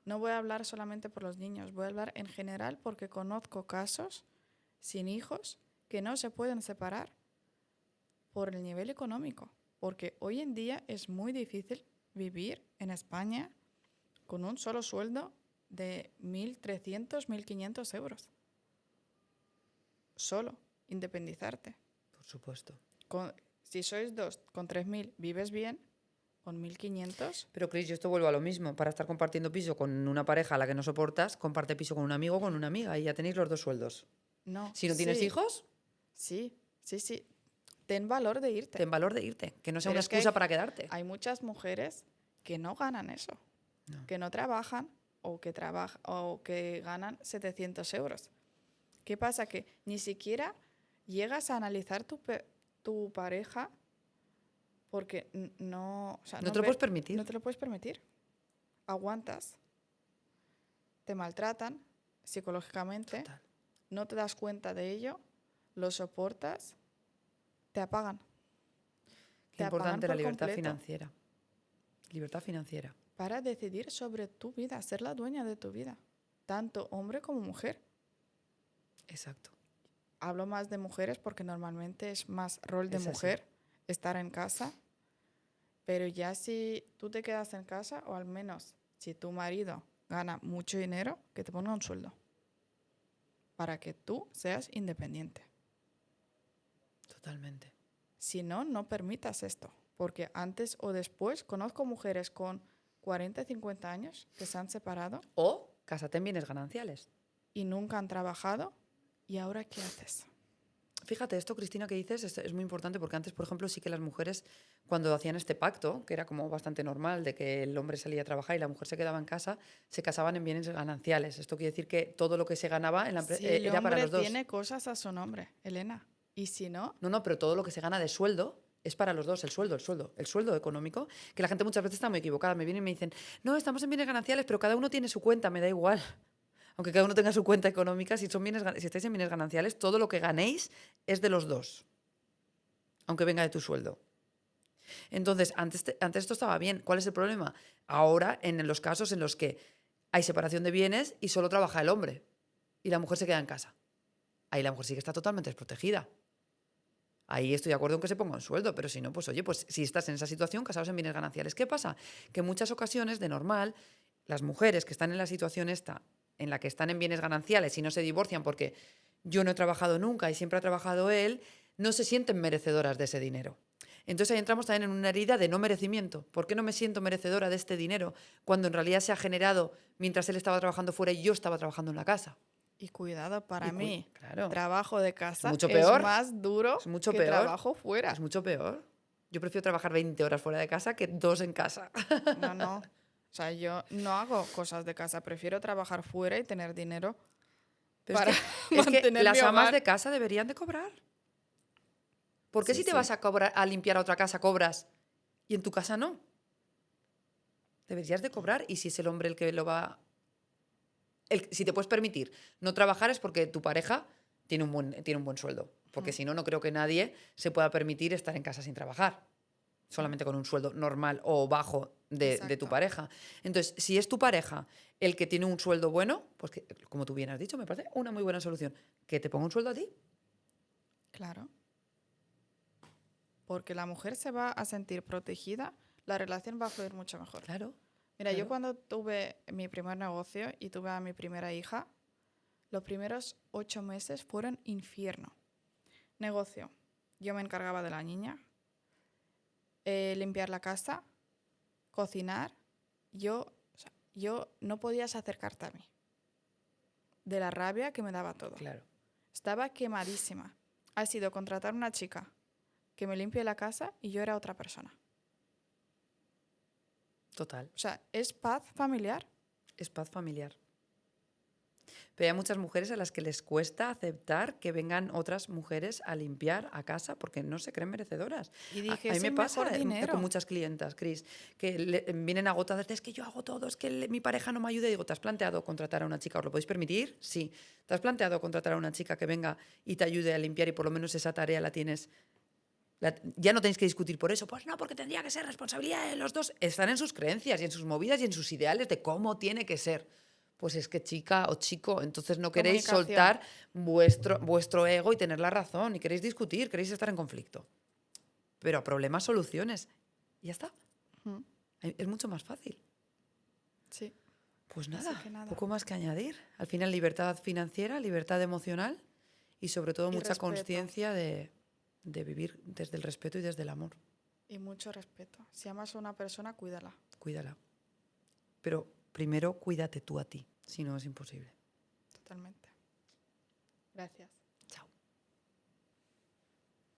No voy a hablar solamente por los niños, voy a hablar en general porque conozco casos sin hijos que no se pueden separar por el nivel económico. Porque hoy en día es muy difícil vivir en España con un solo sueldo de 1.300, 1.500 euros. Solo, independizarte. Por supuesto. Si sois dos, con 3.000 vives bien, con 1.500... Pero Cris, yo esto vuelvo a lo mismo. Para estar compartiendo piso con una pareja a la que no soportas, comparte piso con un amigo o con una amiga y ya tenéis los dos sueldos. No. Si no tienes hijos, Sí. Ten valor de irte. ten valor de irte. Que no sea Pero una es que excusa para quedarte. Hay muchas mujeres que no ganan eso. No. Que no trabajan o que ganan 700 euros. ¿Qué pasa? Que ni siquiera llegas a analizar tu pareja porque no... O sea, No te lo puedes permitir. No te lo puedes permitir. Aguantas. Te maltratan psicológicamente. Total. No te das cuenta de ello. Lo soportas. Te apagan. Qué importante la libertad completo. financiera. Libertad financiera. Para decidir sobre tu vida, ser la dueña de tu vida. Tanto hombre como mujer. Exacto. Hablo más de mujeres porque normalmente es más rol de Es así. mujer estar en casa. Pero ya si tú te quedas en casa, o al menos si tu marido gana mucho dinero, que te ponga un sueldo. Para que tú seas independiente. Totalmente. Si no, no permitas esto. Porque antes o después conozco mujeres con 40, 50 años que se han separado O cásate en bienes gananciales. y nunca han trabajado. ¿Y ahora qué haces? Fíjate, esto, Cristina, que dices es muy importante porque antes, por ejemplo, sí que las mujeres, cuando hacían este pacto, que era como bastante normal, de que el hombre salía a trabajar y la mujer se quedaba en casa, se casaban en bienes gananciales. Esto quiere decir que todo lo que se ganaba en la Si el era para hombre los dos. tiene cosas a su nombre, Elena. Y si no, No, no, pero todo lo que se gana de sueldo es para los dos, el sueldo económico, que la gente muchas veces está muy equivocada. Me vienen y me dicen, no, estamos en bienes gananciales, pero cada uno tiene su cuenta, me da igual. Aunque cada uno tenga su cuenta económica, si estáis en bienes gananciales, todo lo que ganéis es de los dos, aunque venga de tu sueldo. Entonces, antes esto estaba bien. ¿Cuál es el problema? Ahora, en los casos en los que hay separación de bienes y solo trabaja el hombre y la mujer se queda en casa. Ahí la mujer sí que está totalmente desprotegida. Ahí estoy de acuerdo en que se ponga un sueldo, pero si no, pues oye, pues si estás en esa situación, casados en bienes gananciales. ¿Qué pasa? Que en muchas ocasiones, de normal, las mujeres que están en la situación esta, en la que están en bienes gananciales y no se divorcian porque yo no he trabajado nunca y siempre ha trabajado él, no se sienten merecedoras de ese dinero. Entonces ahí entramos también en una herida de no merecimiento. ¿Por qué no me siento merecedora de este dinero cuando en realidad se ha generado mientras él estaba trabajando fuera y yo estaba trabajando en la casa? y cuidado, para Y mí, claro, trabajo de es casa mucho es peor. más duro Es mucho que peor. trabajo fuera. Es mucho peor. Yo prefiero trabajar 20 horas fuera de casa que 2 en casa. No, no. O sea, yo no hago cosas de casa. Prefiero trabajar fuera y tener dinero Pero para es que mantener mi las amas hogar. de casa deberían de cobrar. ¿Por qué Sí, si te sí. vas a cobrar a limpiar a otra casa cobras y en tu casa no? Deberías de cobrar y si es el hombre el que lo va... si te puedes permitir no trabajar es porque tu pareja tiene un buen sueldo. Porque si no, no creo que nadie se pueda permitir estar en casa sin trabajar. Solamente con un sueldo normal o bajo de tu Exacto. pareja. Entonces, si es tu pareja el que tiene un sueldo bueno, pues que, como tú bien has dicho, me parece una muy buena solución. Que te ponga un sueldo a ti. Claro. Porque la mujer se va a sentir protegida, la relación va a fluir mucho mejor. Claro. Mira, claro. yo cuando tuve mi primer negocio y tuve a mi primera hija, los primeros 8 meses fueron infierno. Negocio. Yo me encargaba de la niña, limpiar la casa, cocinar. Yo no podías acercarte a mí. De la rabia que me daba todo. Claro. Estaba quemadísima. Ha sido contratar una chica que me limpie la casa y yo era otra persona. Total. O sea, es paz familiar. Es paz familiar. Pero hay muchas mujeres a las que les cuesta aceptar que vengan otras mujeres a limpiar a casa porque no se creen merecedoras. Y dije, A mí es me el pasa mejor dinero. con muchas clientas, Cris, que vienen agotadas de es que yo hago todo, es que mi pareja no me ayuda. Y digo, ¿te has planteado contratar a una chica? ¿Os lo podéis permitir? Sí. ¿Te has planteado contratar a una chica que venga y te ayude a limpiar y por lo menos esa tarea la tienes? Ya no tenéis que discutir por eso. Pues no, porque tendría que ser responsabilidad de los dos. Están en sus creencias y en sus movidas y en sus ideales de cómo tiene que ser. Pues es que chica o chico, entonces no queréis Comunicación. soltar vuestro ego y tener la razón y queréis discutir, queréis estar en conflicto. Pero a problemas, soluciones. Y ya está. Ujú. Es mucho más fácil. Sí. Pues Así nada, que nada. poco más que añadir. Al final, libertad financiera, libertad emocional y sobre todo Y mucha respeto. consciencia de vivir desde el respeto y desde el amor. Y mucho respeto. Si amas a una persona, cuídala. Cuídala. Pero primero cuídate tú a ti, si no es imposible. Totalmente. Gracias.